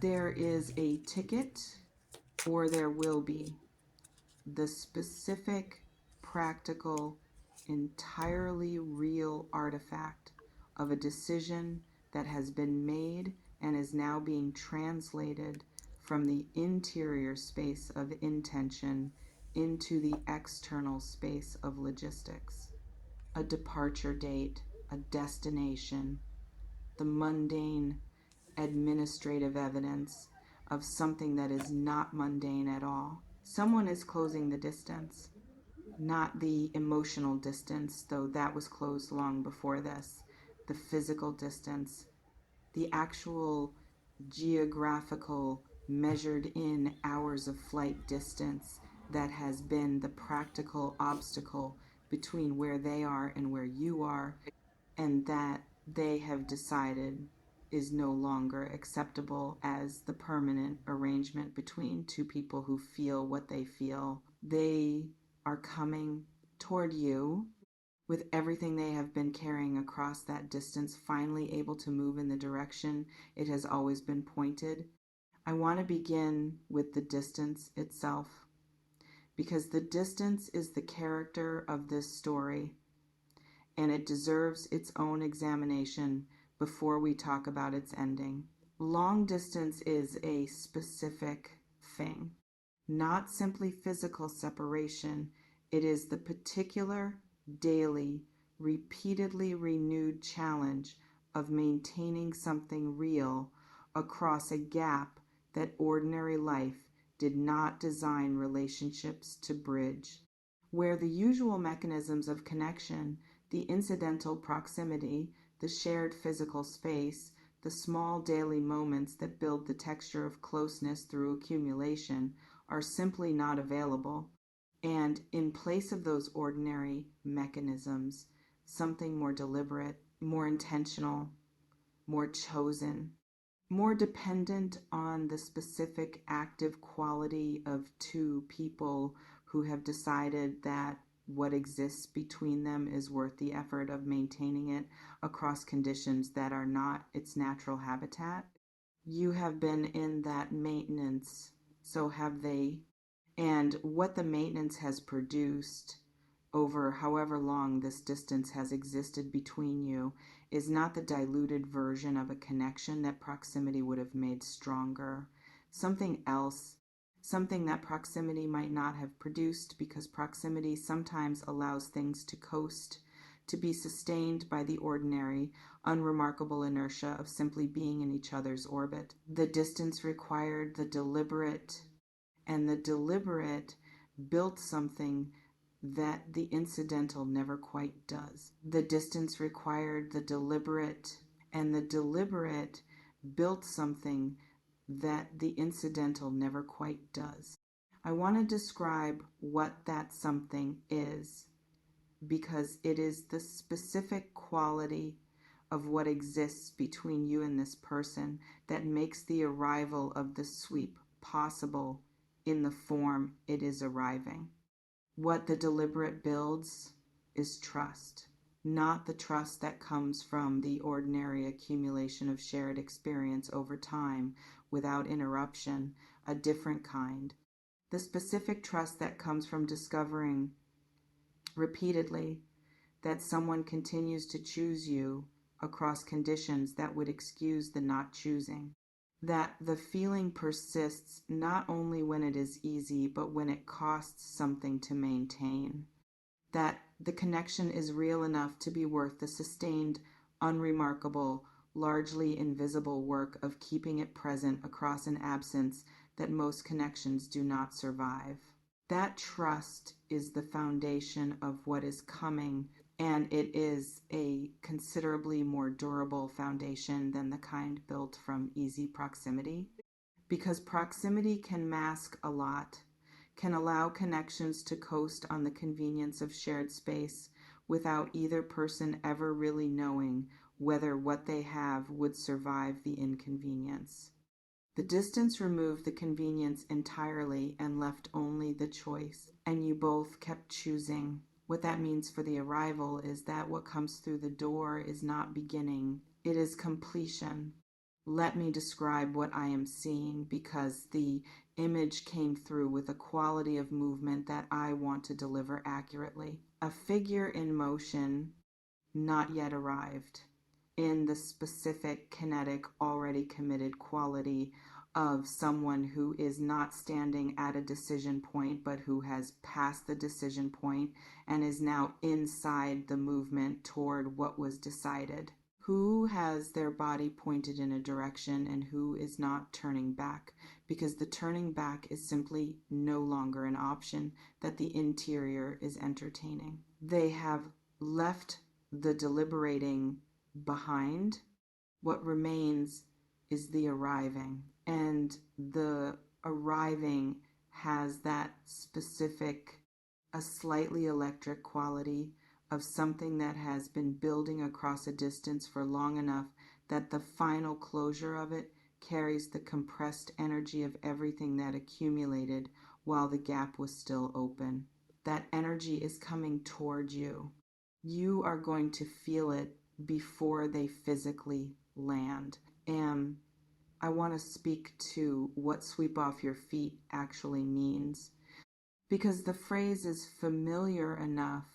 There is a ticket, or there will be. The specific, practical, entirely real artifact of a decision that has been made and is now being translated from the interior space of intention into the external space of logistics. A departure date, a destination, the mundane administrative evidence of something that is not mundane at all. Someone is closing the distance, not the emotional distance, though that was closed long before this, the physical distance, the actual geographical, measured in hours of flight distance that has been the practical obstacle between where they are and where you are, and that they have decided is no longer acceptable as the permanent arrangement between two people who feel what they feel. They are coming toward you with everything they have been carrying across that distance, finally able to move in the direction it has always been pointed. I want to begin with the distance itself, because the distance is the character of this story, and it deserves its own examination before we talk about its ending. Long distance is a specific thing, not simply physical separation. It is the particular, daily, repeatedly renewed challenge of maintaining something real across a gap that ordinary life did not design relationships to bridge. Where the usual mechanisms of connection, the incidental proximity, the shared physical space, the small daily moments that build the texture of closeness through accumulation, are simply not available. And in place of those ordinary mechanisms, something more deliberate, more intentional, more chosen, more dependent on the specific active quality of two people who have decided that what exists between them is worth the effort of maintaining it across conditions that are not its natural habitat. You have been in that maintenance, so have they. And what the maintenance has produced over however long this distance has existed between you is not the diluted version of a connection that proximity would have made stronger. Something else, something that proximity might not have produced, because proximity sometimes allows things to coast, to be sustained by the ordinary, unremarkable inertia of simply being in each other's orbit. The distance required the deliberate, and the deliberate built something that the incidental never quite does. The distance required the deliberate, and the deliberate built something that the incidental never quite does. I want to describe what that something is, because it is the specific quality of what exists between you and this person that makes the arrival of the sweep possible in the form it is arriving. What the deliberate builds is trust, not the trust that comes from the ordinary accumulation of shared experience over time without interruption, a different kind. The specific trust that comes from discovering repeatedly that someone continues to choose you across conditions that would excuse the not choosing. That the feeling persists not only when it is easy, but when it costs something to maintain. That the connection is real enough to be worth the sustained, unremarkable, largely invisible work of keeping it present across an absence that most connections do not survive. That trust is the foundation of what is coming, and it is a considerably more durable foundation than the kind built from easy proximity, because proximity can mask a lot, can allow connections to coast on the convenience of shared space without either person ever really knowing whether what they have would survive the inconvenience. The distance removed the convenience entirely and left only the choice, and you both kept choosing. What that means for the arrival is that what comes through the door is not beginning, it is completion. let me describe what I am seeing, because the image came through with a quality of movement that I want to deliver accurately. A figure in motion, not yet arrived, in the specific kinetic, already committed quality of someone who is not standing at a decision point, but who has passed the decision point and is now inside the movement toward what was decided. Who has their body pointed in a direction and who is not turning back, because the turning back is simply no longer an option that the interior is entertaining. They have left the deliberating behind. What remains is the arriving, and the arriving has that specific, a slightly electric quality of something that has been building across a distance for long enough that the final closure of it carries the compressed energy of everything that accumulated while the gap was still open. That energy is coming toward you. You are going to feel it before they physically land. And I want to speak to what sweep off your feet actually means, because the phrase is familiar enough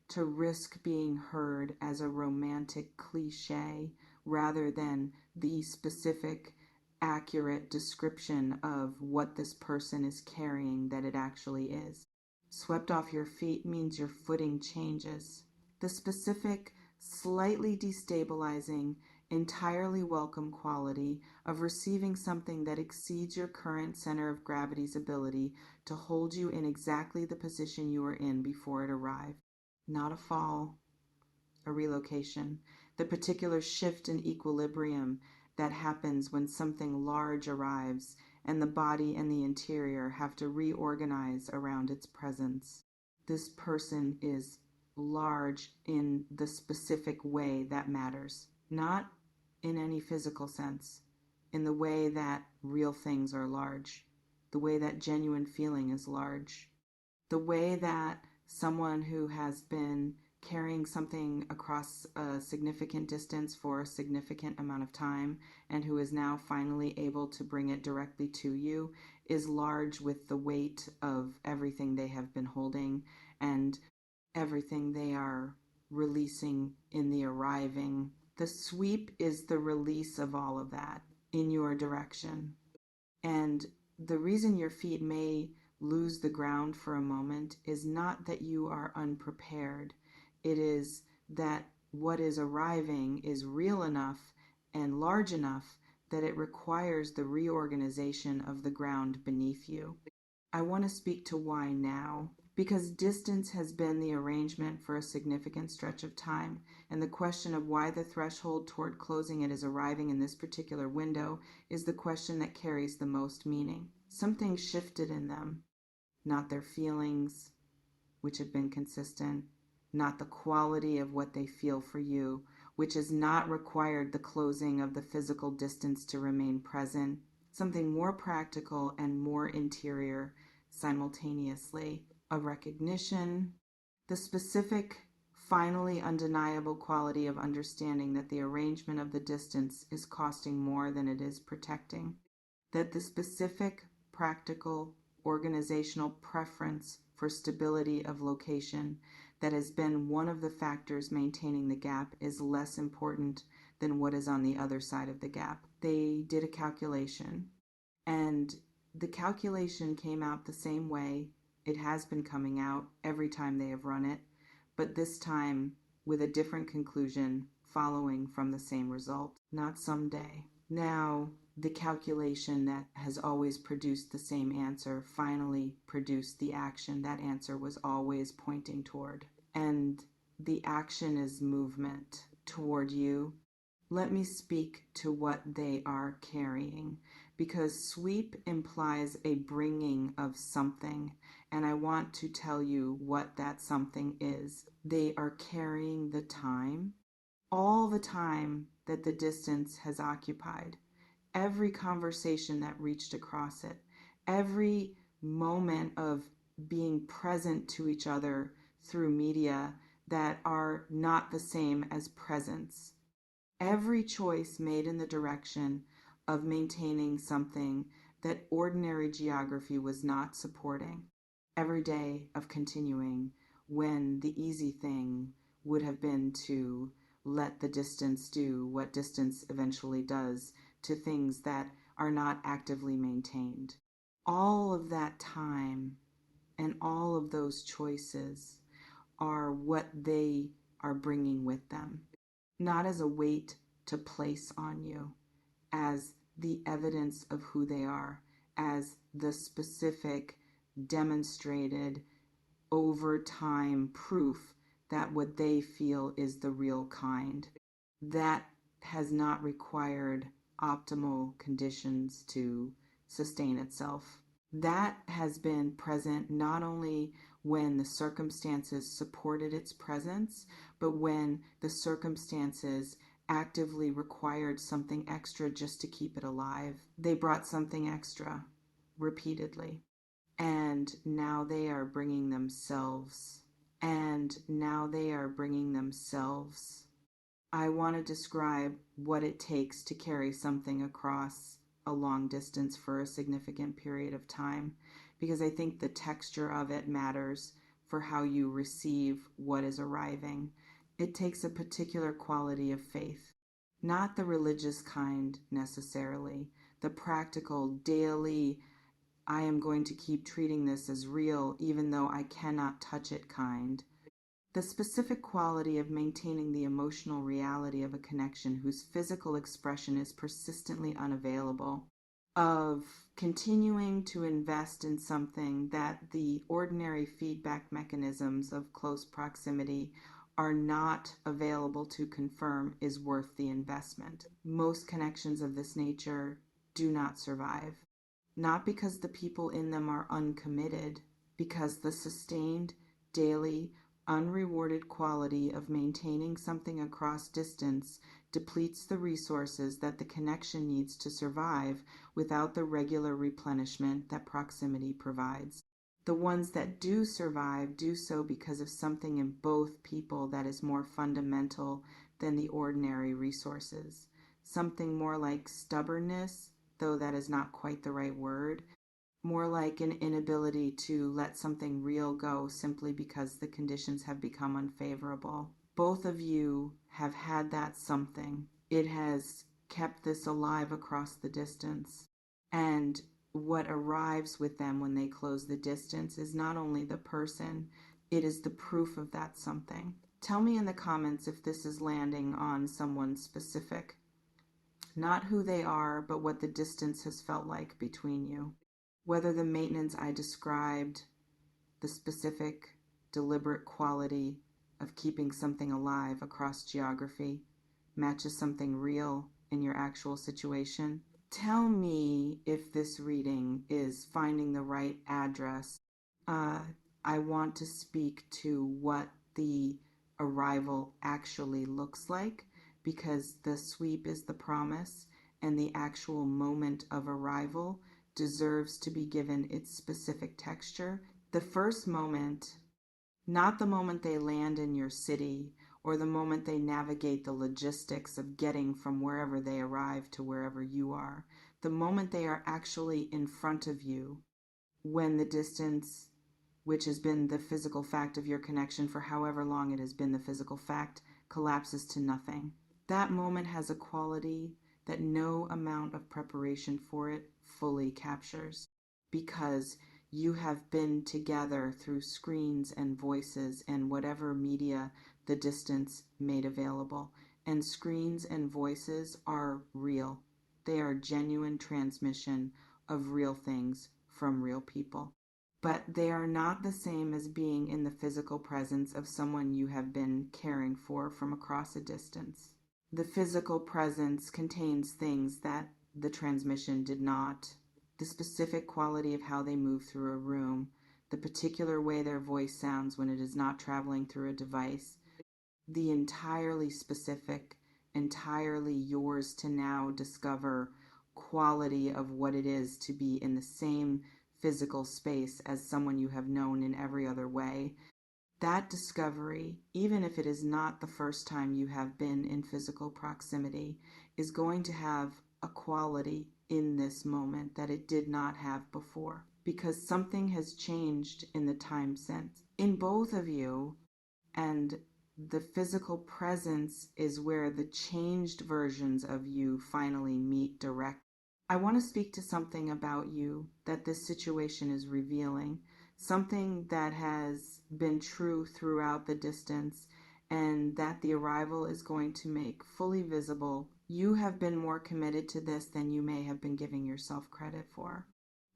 to risk being heard as a romantic cliche rather than the specific, accurate description of what this person is carrying that it actually is. Swept off your feet means your footing changes. The specific, slightly destabilizing, entirely welcome quality of receiving something that exceeds your current center of gravity's ability to hold you in exactly the position you were in before it arrived. Not a fall, a relocation, the particular shift in equilibrium that happens when something large arrives and the body and the interior have to reorganize around its presence. This person is large in the specific way that matters, not in any physical sense, in the way that real things are large, the way that genuine feeling is large, the way that someone who has been carrying something across a significant distance for a significant amount of time and who is now finally able to bring it directly to you is large with the weight of everything they have been holding and everything they are releasing in the arriving. The sweep is the release of all of that in your direction. And the reason your feet may lose the ground for a moment is not that you are unprepared. It is that what is arriving is real enough and large enough that it requires the reorganization of the ground beneath you. I want to speak to why now, because distance has been the arrangement for a significant stretch of time, and the question of why the threshold toward closing it is arriving in this particular window is the question that carries the most meaning. Something shifted in them, not their feelings, which have been consistent, not the quality of what they feel for you, which has not required the closing of the physical distance to remain present. Something more practical and more interior simultaneously. A recognition, the specific, finally undeniable quality of understanding that the arrangement of the distance is costing more than it is protecting, that the specific, practical, organizational preference for stability of location that has been one of the factors maintaining the gap is less important than what is on the other side of the gap. They did a calculation, and the calculation came out the same way it has been coming out every time they have run it, but this time with a different conclusion following from the same result. Not someday. Now, the calculation that has always produced the same answer finally produced the action that answer was always pointing toward. And the action is movement toward you. Let me speak to what they are carrying, because sweep implies a bringing of something, and I want to tell you what that something is. They are carrying the time, all the time that the distance has occupied, every conversation that reached across it, every moment of being present to each other through media that are not the same as presence. Every choice made in the direction of maintaining something that ordinary geography was not supporting. Every day of continuing when the easy thing would have been to let the distance do what distance eventually does to things that are not actively maintained. All of that time and all of those choices are what they are bringing with them, not as a weight to place on you, as the evidence of who they are, as the specific, demonstrated, over time proof that what they feel is the real kind. That has not required optimal conditions to sustain itself. That has been present not only when the circumstances supported its presence, but when the circumstances actively required something extra just to keep it alive. They brought something extra repeatedly. And now they are bringing themselves. And now they are bringing themselves. I want to describe what it takes to carry something across a long distance for a significant period of time, because I think the texture of it matters for how you receive what is arriving. It takes a particular quality of faith, not the religious kind necessarily, the practical, daily, I am going to keep treating this as real even though I cannot touch it kind. The specific quality of maintaining the emotional reality of a connection whose physical expression is persistently unavailable, of continuing to invest in something that the ordinary feedback mechanisms of close proximity are not available to confirm, is worth the investment. Most connections of this nature do not survive, not because the people in them are uncommitted, because the sustained, daily, unrewarded quality of maintaining something across distance depletes the resources that the connection needs to survive without the regular replenishment that proximity provides. The ones that do survive do so because of something in both people that is more fundamental than the ordinary resources. Something more like stubbornness, though that is not quite the right word, more like an inability to let something real go simply because the conditions have become unfavorable. Both of you have had that something. It has kept this alive across the distance. And what arrives with them when they close the distance is not only the person, it is the proof of that something. Tell me in the comments if this is landing on someone specific. Not who they are, but what the distance has felt like between you. Whether the maintenance I described, the specific, deliberate quality of keeping something alive across geography, matches something real in your actual situation. Tell me if this reading is finding the right address. I want to speak to what the arrival actually looks like, because the sweep is the promise and the actual moment of arrival deserves to be given its specific texture. The first moment, not the moment they land in your city or the moment they navigate the logistics of getting from wherever they arrive to wherever you are, the moment they are actually in front of you, when the distance, which has been the physical fact of your connection for however long it has been the physical fact, collapses to nothing. That moment has a quality that no amount of preparation for it fully captures, because you have been together through screens and voices and whatever media the distance made available. And screens and voices are real. They are genuine transmission of real things from real people. But they are not the same as being in the physical presence of someone you have been caring for from across a distance. The physical presence contains things that the transmission did not. The specific quality of how they move through a room, the particular way their voice sounds when it is not traveling through a device, the entirely specific, entirely yours to now discover quality of what it is to be in the same physical space as someone you have known in every other way. That discovery, even if it is not the first time you have been in physical proximity, is going to have a quality in this moment that it did not have before, because something has changed in the time since. In both of you, and the physical presence is where the changed versions of you finally meet directly. I want to speak to something about you that this situation is revealing, something that has been true throughout the distance and that the arrival is going to make fully visible. You have been more committed to this than you may have been giving yourself credit for.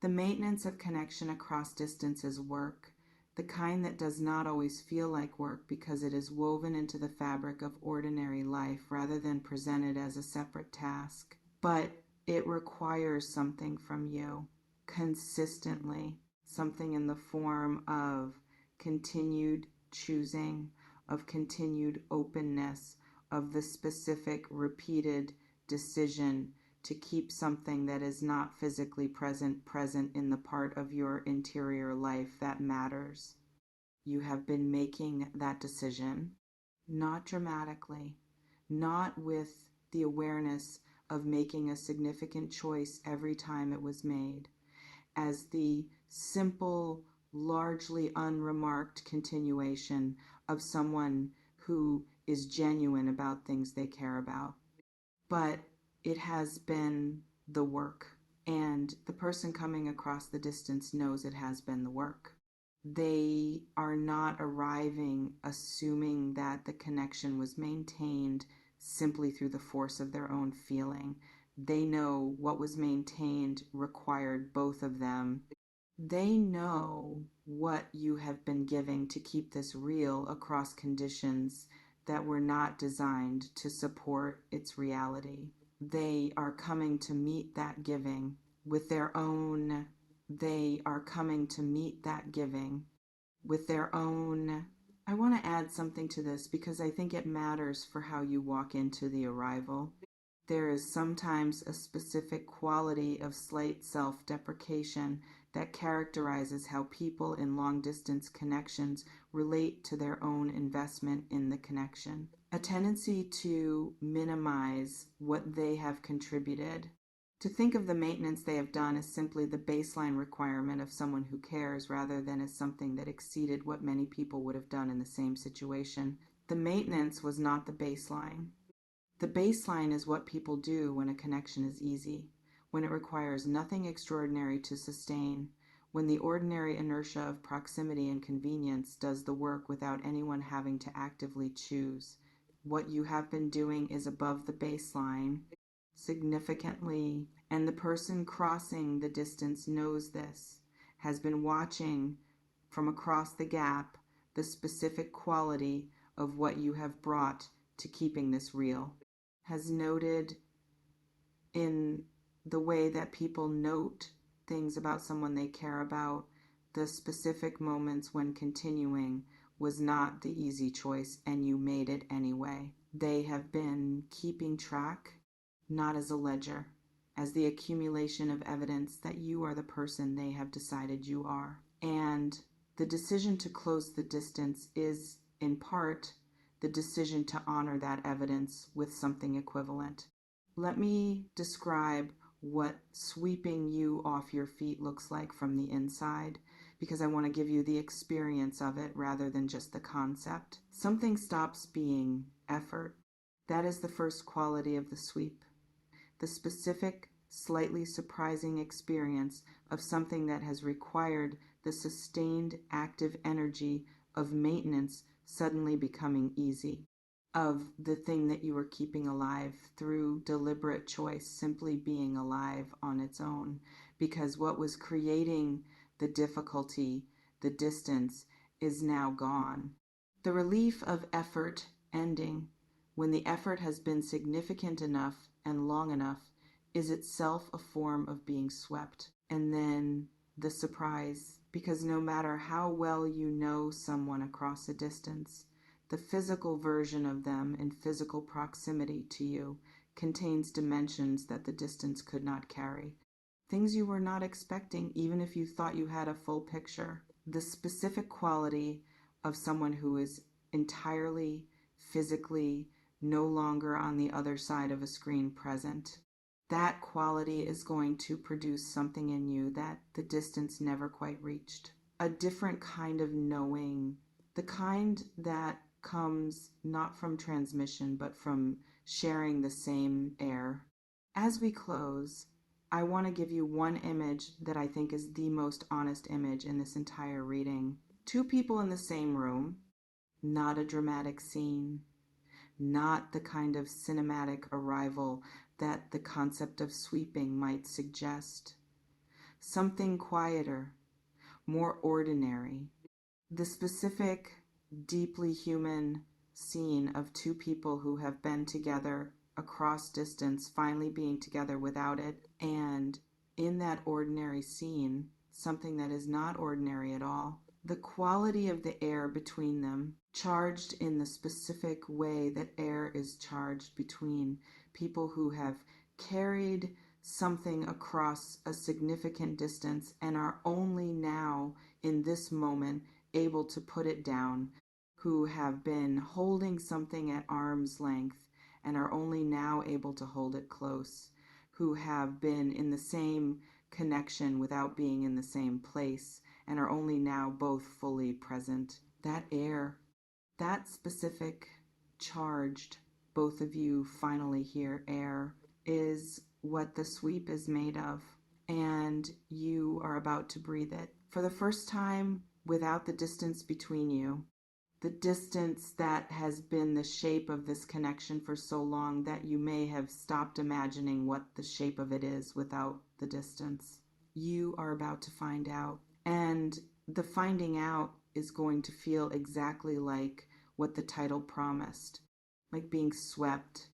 The maintenance of connection across distance is work, the kind that does not always feel like work because it is woven into the fabric of ordinary life rather than presented as a separate task. But it requires something from you consistently, something in the form of continued choosing, of continued openness, of the specific repeated decision to keep something that is not physically present in the part of your interior life that matters. You have been making that decision, not dramatically, not with the awareness of making a significant choice every time it was made, as the simple, largely unremarked continuation of someone who is genuine about things they care about. But it has been the work, and the person coming across the distance knows it has been the work. They are not arriving assuming that the connection was maintained simply through the force of their own feeling. They know what was maintained required both of them. They know what you have been giving to keep this real across conditions that were not designed to support its reality. They are coming to meet that giving with their own, they are coming to meet that giving with their own. I want to add something to this because I think it matters for how you walk into the arrival. There is sometimes a specific quality of slight self-deprecation that characterizes how people in long-distance connections relate to their own investment in the connection. A tendency to minimize what they have contributed. To think of the maintenance they have done as simply the baseline requirement of someone who cares rather than as something that exceeded what many people would have done in the same situation. The maintenance was not the baseline. The baseline is what people do when a connection is easy, when it requires nothing extraordinary to sustain, when the ordinary inertia of proximity and convenience does the work without anyone having to actively choose. What you have been doing is above the baseline significantly, and the person crossing the distance knows this, has been watching from across the gap the specific quality of what you have brought to keeping this real, has noted in the way that people note things about someone they care about, the specific moments when continuing was not the easy choice and you made it anyway. They have been keeping track, not as a ledger, as the accumulation of evidence that you are the person they have decided you are. And the decision to close the distance is, in part, the decision to honor that evidence with something equivalent. Let me describe what sweeping you off your feet looks like from the inside, because I want to give you the experience of it rather than just the concept. Something stops being effort. That is the first quality of the sweep. The specific, slightly surprising experience of something that has required the sustained active energy of maintenance suddenly becoming easy, of the thing that you were keeping alive through deliberate choice simply being alive on its own, because what was creating the difficulty, the distance, is now gone. The relief of effort ending, when the effort has been significant enough and long enough, is itself a form of being swept. And then the surprise, because no matter how well you know someone across a distance, the physical version of them in physical proximity to you contains dimensions that the distance could not carry. Things you were not expecting, even if you thought you had a full picture. The specific quality of someone who is entirely, physically, no longer on the other side of a screen present. That quality is going to produce something in you that the distance never quite reached. A different kind of knowing, the kind that comes not from transmission, but from sharing the same air. As we close, I want to give you one image that I think is the most honest image in this entire reading. Two people in the same room, not a dramatic scene, not the kind of cinematic arrival that the concept of sweeping might suggest. Something quieter, more ordinary. The specific, deeply human scene of two people who have been together across distance, finally being together without it, and in that ordinary scene, something that is not ordinary at all. The quality of the air between them, charged in the specific way that air is charged between people who have carried something across a significant distance and are only now, in this moment, able to put it down, who have been holding something at arm's length and are only now able to hold it close, who have been in the same connection without being in the same place and are only now both fully present. That air, that specific charged, both of you finally hear air, is what the sweep is made of, and you are about to breathe it. For the first time, without the distance between you, the distance that has been the shape of this connection for so long that you may have stopped imagining what the shape of it is without the distance. You are about to find out. And the finding out is going to feel exactly like what the title promised, like being swept